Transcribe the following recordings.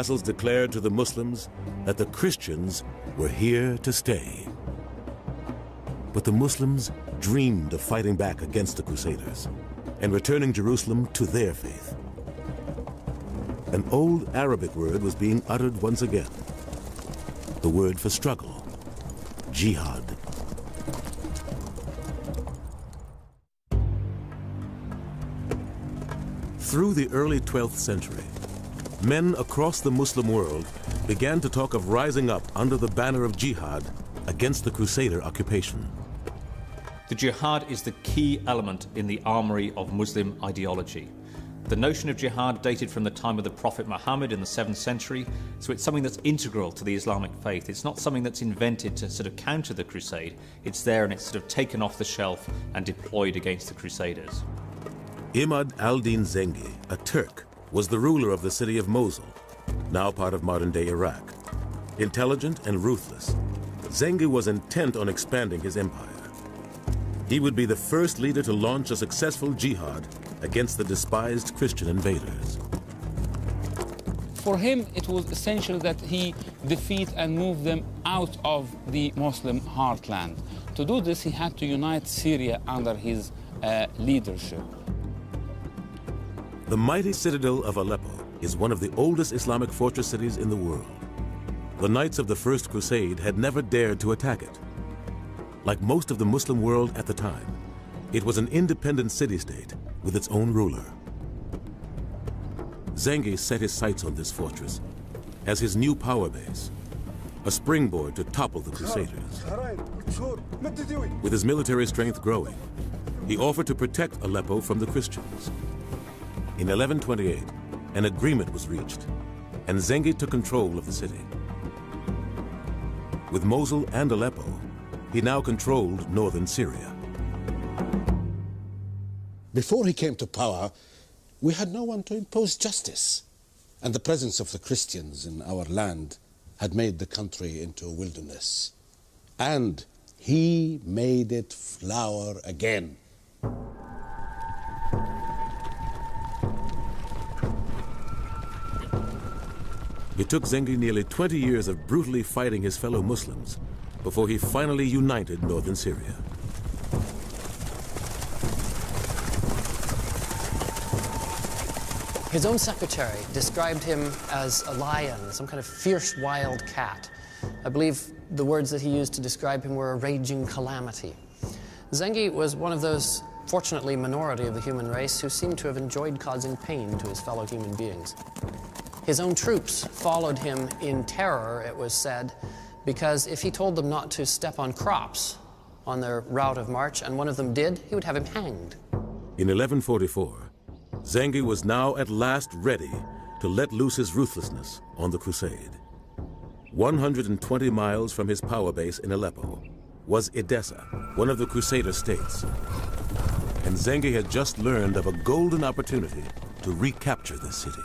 vassals declared to the Muslims that the Christians were here to stay. But the Muslims dreamed of fighting back against the Crusaders and returning Jerusalem to their faith. An old Arabic word was being uttered once again. The word for struggle, jihad. Through the early 12th century, men across the Muslim world began to talk of rising up under the banner of jihad against the Crusader occupation. The jihad is the key element in the armory of Muslim ideology. The notion of jihad dated from the time of the Prophet Muhammad in the 7th century, so it's something that's integral to the Islamic faith. It's not something that's invented to sort of counter the crusade. It's there and it's sort of taken off the shelf and deployed against the Crusaders. Imad al-Din Zengi, a Turk, was the ruler of the city of Mosul, now part of modern-day Iraq. Intelligent and ruthless, Zengi was intent on expanding his empire. He would be the first leader to launch a successful jihad against the despised Christian invaders. For him, it was essential that he defeat and move them out of the Muslim heartland. To do this, he had to unite Syria under his leadership. The mighty citadel of Aleppo is one of the oldest Islamic fortress cities in the world. The Knights of the First Crusade had never dared to attack it. Like most of the Muslim world at the time, it was an independent city-state with its own ruler. Zengi set his sights on this fortress as his new power base, a springboard to topple the Crusaders. With his military strength growing, he offered to protect Aleppo from the Christians. In 1128, an agreement was reached, and Zengi took control of the city. With Mosul and Aleppo, he now controlled northern Syria. Before he came to power, we had no one to impose justice, and the presence of the Christians in our land had made the country into a wilderness. And he made it flower again. It took Zengi nearly 20 years of brutally fighting his fellow Muslims before he finally united northern Syria. His own secretary described him as a lion, some kind of fierce wild cat. I believe the words that he used to describe him were a raging calamity. Zengi was one of those, fortunately, minority of the human race who seemed to have enjoyed causing pain to his fellow human beings. His own troops followed him in terror, it was said, because if he told them not to step on crops on their route of march, and one of them did, he would have him hanged. In 1144, Zengi was now at last ready to let loose his ruthlessness on the crusade. 120 miles from his power base in Aleppo was Edessa, one of the Crusader states. And Zengi had just learned of a golden opportunity to recapture this city.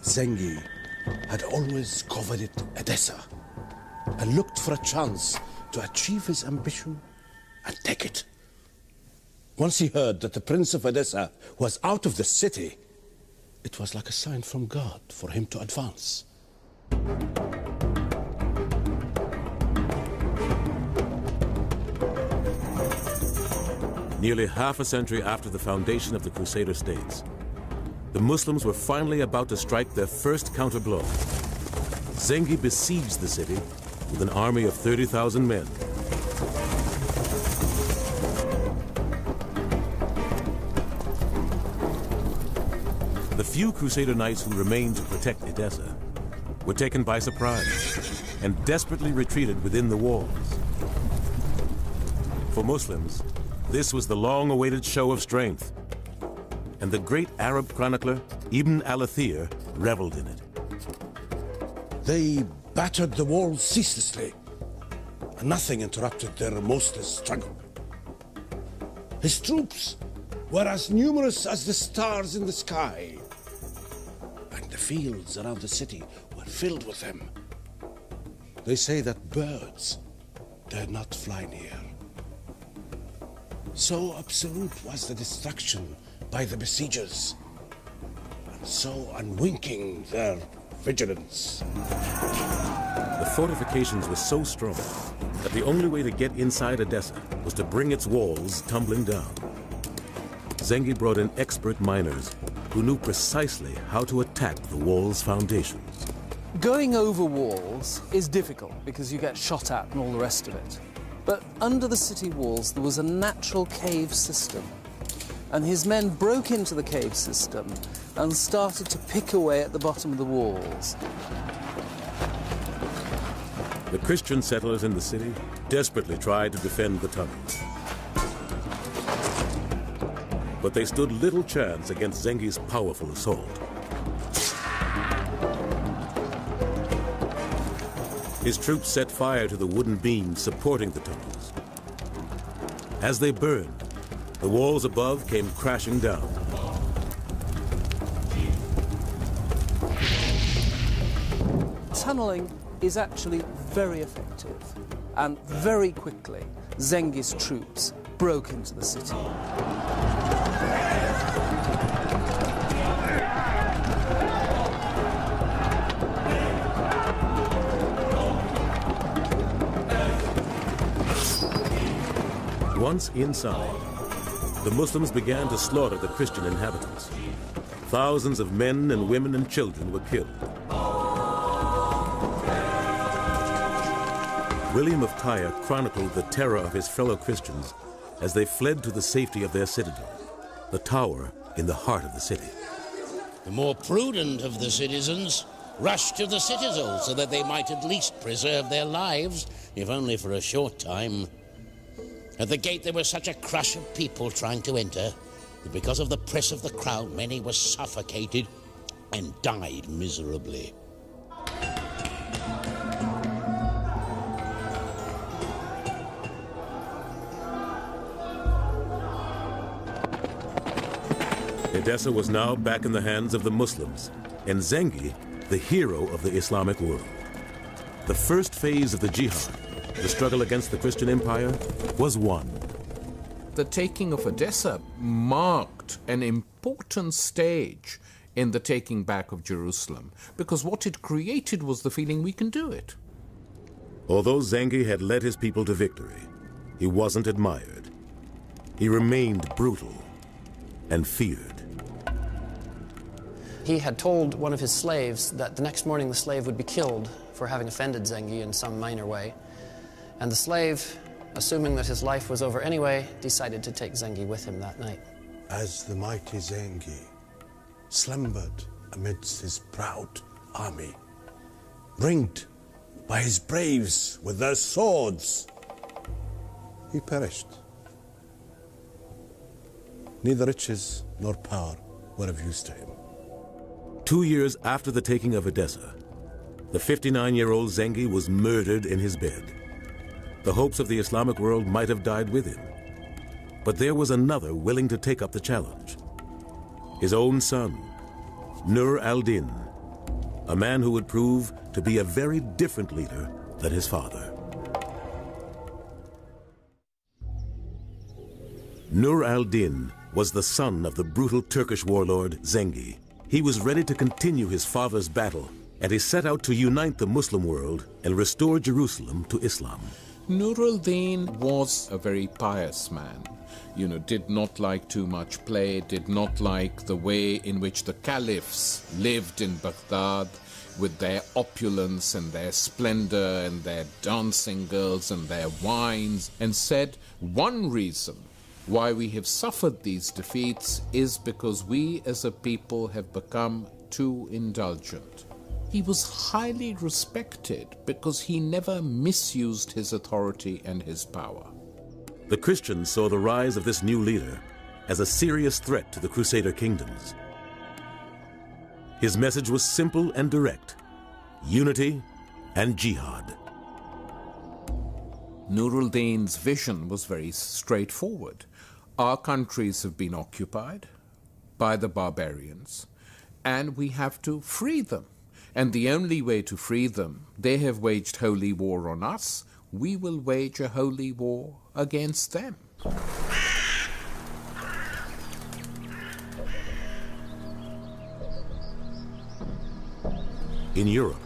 Zengi had always coveted Edessa and looked for a chance to achieve his ambition and take it. Once he heard that the Prince of Edessa was out of the city, it was like a sign from God for him to advance. Nearly half a century after the foundation of the Crusader states, the Muslims were finally about to strike their first counterblow. Zengi besieged the city with an army of 30,000 men. The few Crusader knights who remained to protect Edessa were taken by surprise and desperately retreated within the walls. For Muslims, this was the long-awaited show of strength, and the great Arab chronicler Ibn al-Athir reveled in it. They battered the walls ceaselessly, and nothing interrupted their remorseless struggle. His troops were as numerous as the stars in the sky, and the fields around the city were filled with them. They say that birds dared not fly near. So absolute was the destruction by the besiegers. And so unwinking their vigilance. The fortifications were so strong that the only way to get inside Edessa was to bring its walls tumbling down. Zengi brought in expert miners who knew precisely how to attack the wall's foundations. Going over walls is difficult because you get shot at and all the rest of it. But under the city walls there was a natural cave system. And his men broke into the cave system and started to pick away at the bottom of the walls. The Christian settlers in the city desperately tried to defend the tunnels. But they stood little chance against Zengi's powerful assault. His troops set fire to the wooden beams supporting the tunnels. As they burned, the walls above came crashing down. Tunneling is actually very effective, and very quickly Zengi's troops broke into the city. Once inside, the Muslims began to slaughter the Christian inhabitants. Thousands of men and women and children were killed. William of Tyre chronicled the terror of his fellow Christians as they fled to the safety of their citadel, the tower in the heart of the city. The more prudent of the citizens rushed to the citadel so that they might at least preserve their lives, if only for a short time. At the gate there was such a crush of people trying to enter that because of the press of the crowd, many were suffocated and died miserably. Edessa was now back in the hands of the Muslims, and Zengi, the hero of the Islamic world. The first phase of the jihad, the struggle against the Christian Empire, was won. The taking of Edessa marked an important stage in the taking back of Jerusalem, because what it created was the feeling we can do it. Although Zengi had led his people to victory, he wasn't admired. He remained brutal and feared. He had told one of his slaves that the next morning the slave would be killed for having offended Zengi in some minor way. And the slave, assuming that his life was over anyway, decided to take Zengi with him that night. As the mighty Zengi slumbered amidst his proud army, ringed by his braves with their swords, he perished. Neither riches nor power were of use to him. 2 years after the taking of Edessa, the 59-year-old Zengi was murdered in his bed. The hopes of the Islamic world might have died with him. But there was another willing to take up the challenge. His own son, Nur al-Din, a man who would prove to be a very different leader than his father. Nur al-Din was the son of the brutal Turkish warlord Zengi. He was ready to continue his father's battle, and he set out to unite the Muslim world and restore Jerusalem to Islam. Nur al-Din was a very pious man. Did not like too much play, did not like the way in which the caliphs lived in Baghdad with their opulence and their splendor and their dancing girls and their wines, and said one reason why we have suffered these defeats is because we as a people have become too indulgent. He was highly respected because he never misused his authority and his power. The Christians saw the rise of this new leader as a serious threat to the Crusader kingdoms. His message was simple and direct: unity and jihad. Nur al-Din's vision was very straightforward. Our countries have been occupied by the barbarians, and we have to free them. And the only way to free them, they have waged holy war on us, we will wage a holy war against them. In Europe,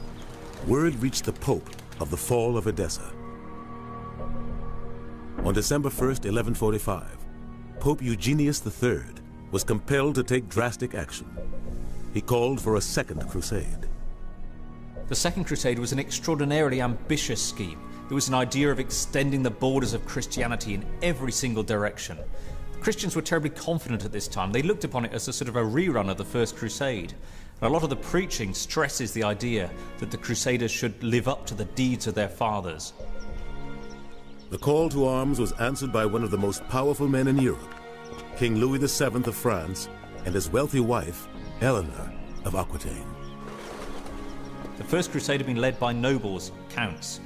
word reached the Pope of the fall of Edessa. On December 1st, 1145, Pope Eugenius III was compelled to take drastic action. He called for a second crusade. The Second Crusade was an extraordinarily ambitious scheme. There was an idea of extending the borders of Christianity in every single direction. Christians were terribly confident at this time. They looked upon it as a sort of a rerun of the First Crusade. And a lot of the preaching stresses the idea that the Crusaders should live up to the deeds of their fathers. The call to arms was answered by one of the most powerful men in Europe, King Louis VII of France, and his wealthy wife, Eleanor of Aquitaine. The First Crusade had been led by nobles, counts.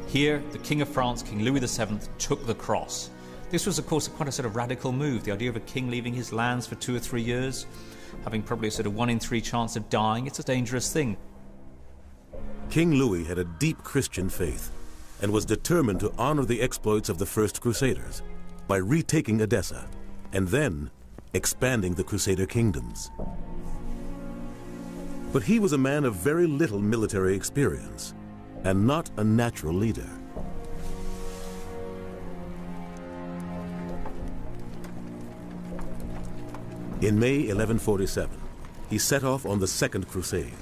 Here, the King of France, King Louis VII, took the cross. This was, of course, quite a sort of radical move, the idea of a king leaving his lands for 2 or 3 years, having probably a sort of 1 in 3 chance of dying. It's a dangerous thing. King Louis had a deep Christian faith and was determined to honor the exploits of the First Crusaders by retaking Edessa and then expanding the Crusader kingdoms. But he was a man of very little military experience and not a natural leader. In May 1147, he set off on the Second Crusade,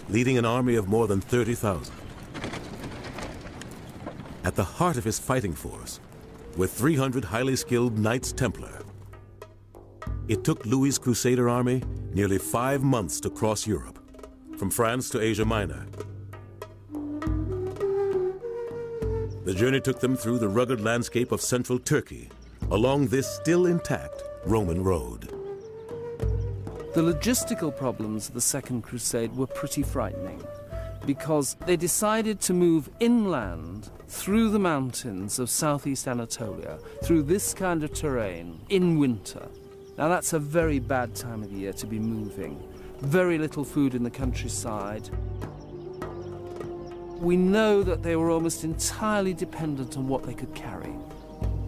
leading an army of more than 30,000. At the heart of his fighting force were 300 highly skilled Knights Templar. It took Louis's Crusader army nearly 5 months to cross Europe, from France to Asia Minor. The journey took them through the rugged landscape of central Turkey, along this still intact Roman road. The logistical problems of the Second Crusade were pretty frightening because they decided to move inland through the mountains of southeast Anatolia, through this kind of terrain, in winter. Now that's a very bad time of the year to be moving. Very little food in the countryside. We know that they were almost entirely dependent on what they could carry.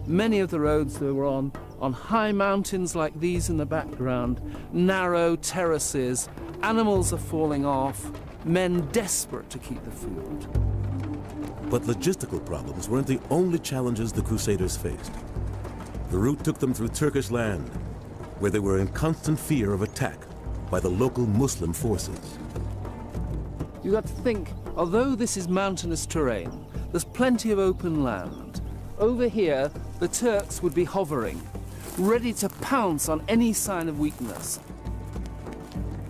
Many of the roads they were on high mountains like these in the background, narrow terraces, animals are falling off, men desperate to keep the food. But logistical problems weren't the only challenges the Crusaders faced. The route took them through Turkish land, where they were in constant fear of attack by the local Muslim forces. You've got to think, although this is mountainous terrain, there's plenty of open land. Over here, the Turks would be hovering, ready to pounce on any sign of weakness.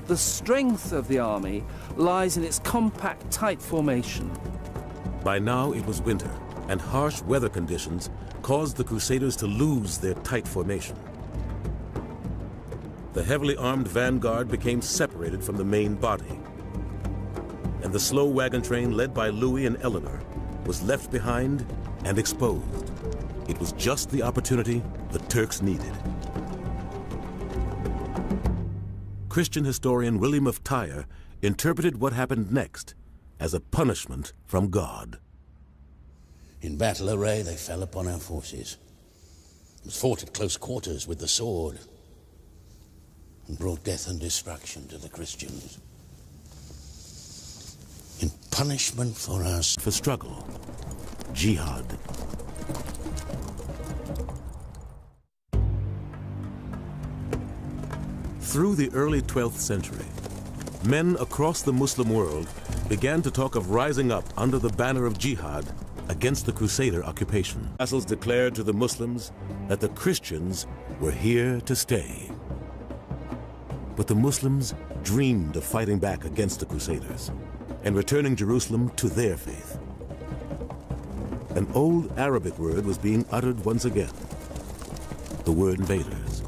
The strength of the army lies in its compact, tight formation. By now it was winter, and harsh weather conditions caused the Crusaders to lose their tight formation. The heavily armed vanguard became separated from the main body, and the slow wagon train led by Louis and Eleanor was left behind and exposed. It was just the opportunity the Turks needed. Christian historian William of Tyre interpreted what happened next as a punishment from God. In battle array, they fell upon our forces. It was fought at close quarters with the sword and brought death and destruction to the Christians. In punishment for us. For struggle, jihad. Through the early 12th century, men across the Muslim world began to talk of rising up under the banner of jihad against the Crusader occupation. Vassals declared to the Muslims that the Christians were here to stay. But the Muslims dreamed of fighting back against the Crusaders and returning Jerusalem to their faith. An old Arabic word was being uttered once again, the word invaders.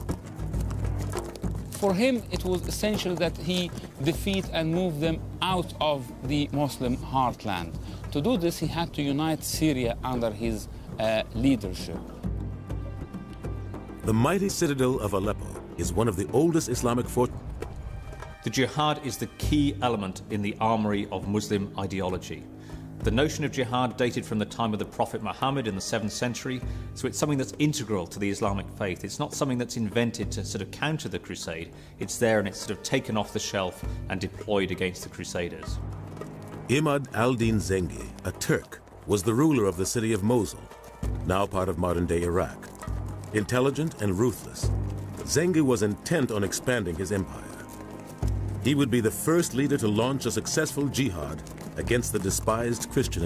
For him, it was essential that he defeat and move them out of the Muslim heartland. To do this, he had to unite Syria under his leadership. The mighty citadel of Aleppo is one of the oldest Islamic forts. The jihad is the key element in the armory of Muslim ideology. The notion of jihad dated from the time of the Prophet Muhammad in the 7th century, so it's something that's integral to the Islamic faith. It's not something that's invented to sort of counter the crusade. It's there and it's sort of taken off the shelf and deployed against the Crusaders. Imad al-Din Zengi, a Turk, was the ruler of the city of Mosul, now part of modern-day Iraq. Intelligent and ruthless, Zengi was intent on expanding his empire. He would be the first leader to launch a successful jihad against the despised Christian